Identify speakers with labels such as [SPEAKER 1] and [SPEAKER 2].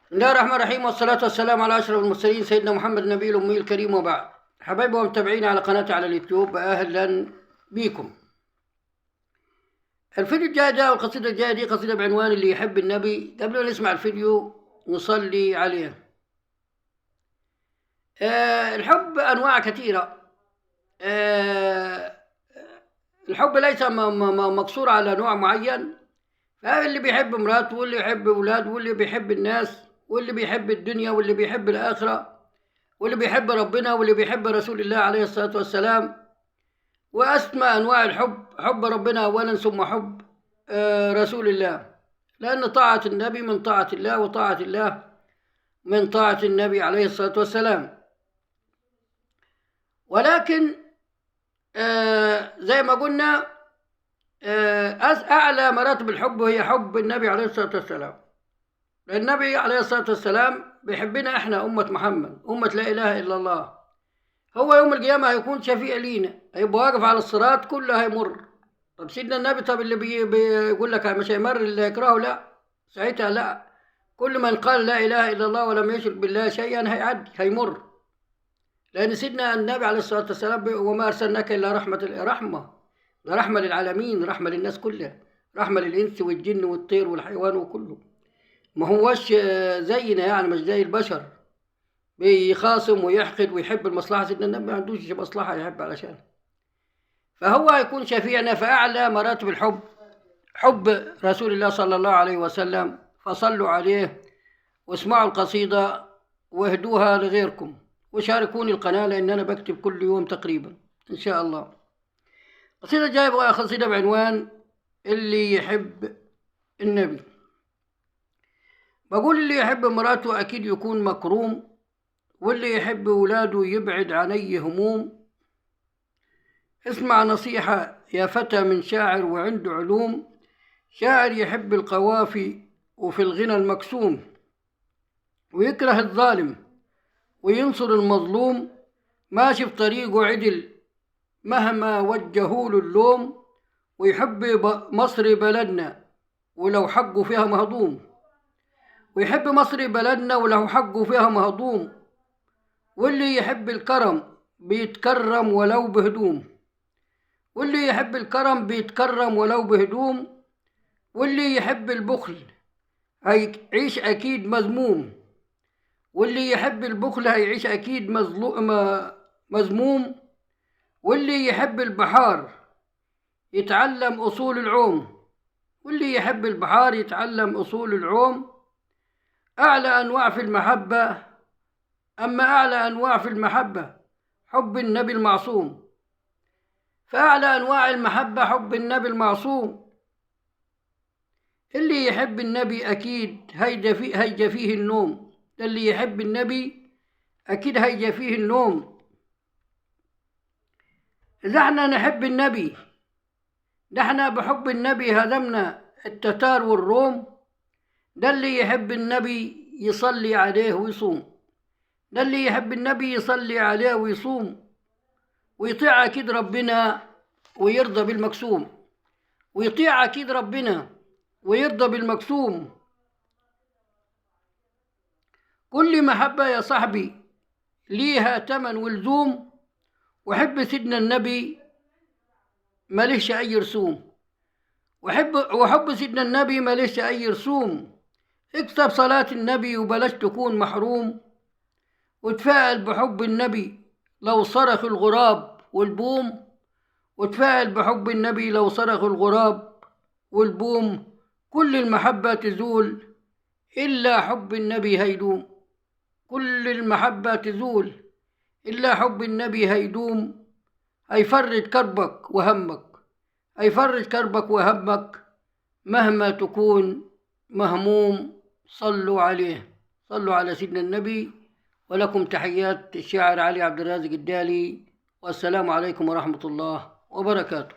[SPEAKER 1] بسم الله الرحمن الرحيم، والصلاة والسلام على أشرف المرسلين سيدنا محمد النبي الأمي الكريم، وبعد. حبايبي ومتابعيني على قناتي على اليوتيوب، أهلا بيكم. الفيديو الجاي ده والقصيدة الجاية دي قصيدة بعنوان اللي يحب النبي. قبل ما نسمع الفيديو نصلي عليه. الحب أنواع كثيرة. الحب ليس مقصور على نوع معين. فاللي بيحب مراته، واللي يحب أولاده، واللي بيحب الناس، واللي بيحب الدنيا، واللي بيحب الآخرة، واللي بيحب ربنا، واللي بيحب رسول الله عليه الصلاة والسلام. وأسمى أنواع الحب حب ربنا أولا، ثم حب رسول الله، لأن طاعة النبي من طاعة الله، وطاعة الله من طاعة النبي عليه الصلاة والسلام. ولكن زي ما قلنا، أعلى مراتب الحب هي حب النبي عليه الصلاة والسلام. النبي عليه الصلاة والسلام بيحبنا احنا أمة محمد، أمة لا إله إلا الله. هو يوم القيامة هيكون شفيع لينا، هيبقى واقف على الصراط كله هيمر. طب سيدنا النبي، طب اللي بيقول لك مش هيمر اللي يكرهه، لا ساعتها لا. كل من قال لا إله إلا الله ولم يشرك بالله شيئا هيعدي هيمر، لأن سيدنا النبي عليه الصلاة والسلام وما أرسلناك إلا رحمة للعالمين، رحمة للناس كلها، رحمة للإنس والجن والطير والحيوان وكله. ما هوش زينا، يعني مش زي البشر بيخاصم ويحقد ويحب المصلحة. سيدنا النبي ما عندوش مصلحة يحب علشان. فهو هيكون شفيعنا. فأعلى مراتب الحب حب رسول الله صلى الله عليه وسلم. فصلوا عليه واسمعوا القصيدة واهدوها لغيركم، وشاركوني القناة لأن أنا بكتب كل يوم تقريبا إن شاء الله. قصيدة جايبة قصيدة بعنوان اللي يحب النبي. بقول اللي يحب مراته أكيد يكون مكروم، واللي يحب ولاده يبعد عن أي هموم. اسمع نصيحة يا فتى من شاعر وعنده علوم، شاعر يحب القوافي وفي الغنى المكسوم، ويكره الظالم وينصر المظلوم، ماشي في طريقه عدل مهما وجهوا له اللوم. ويحب مصر بلدنا ولو حقه فيها مهضوم، ويحب مصر بلدنا ولو حقه فيها مهضوم. واللي يحب الكرم بيتكرم ولو بهدوم، واللي يحب الكرم بيتكرم ولو بهدوم. واللي يحب البخل هيعيش أكيد مذموم، واللي يحب البخل هيعيش أكيد مذموم. واللي يحب البحار يتعلم أصول العوم، واللي يحب البحار يتعلم أصول العوم. أعلى أنواع في المحبة، أما أعلى أنواع في المحبة حب النبي المعصوم. فأعلى أنواع المحبة حب النبي المعصوم. اللي يحب النبي أكيد هيجى فيه النوم، اللي يحب النبي أكيد هيجى فيه النوم. إذا احنا نحب النبي، ده احنا بحب النبي هزمنا التتار والروم. ده اللي يحب النبي يصلي عليه ويصوم، ده اللي يحب النبي يصلي عليه ويصوم، ويطيع أكيد ربنا ويرضى بالمقسوم، ويطيع أكيد ربنا ويرضى بالمقسوم. كل محبة يا صاحبي ليها تمن ولزوم، وحب سيدنا النبي مالهش أي رسوم، وحب سيدنا النبي مالهش أي رسوم. اكتب صلاة النبي وبلاش تكون محروم، وتفائل بحب النبي لو صرخ الغراب والبوم، وتفائل بحب النبي لو صرخ الغراب والبوم. كل المحبة تزول إلا حب النبي هيدوم، كل المحبة تزول إلا حب النبي هيدوم. هيفرج كربك وهمك، هيفرج كربك وهمك مهما تكون مهموم. صلوا عليه، صلوا على سيدنا النبي. ولكم تحيات الشاعر علي عبد الرازق الدالي، والسلام عليكم ورحمة الله وبركاته.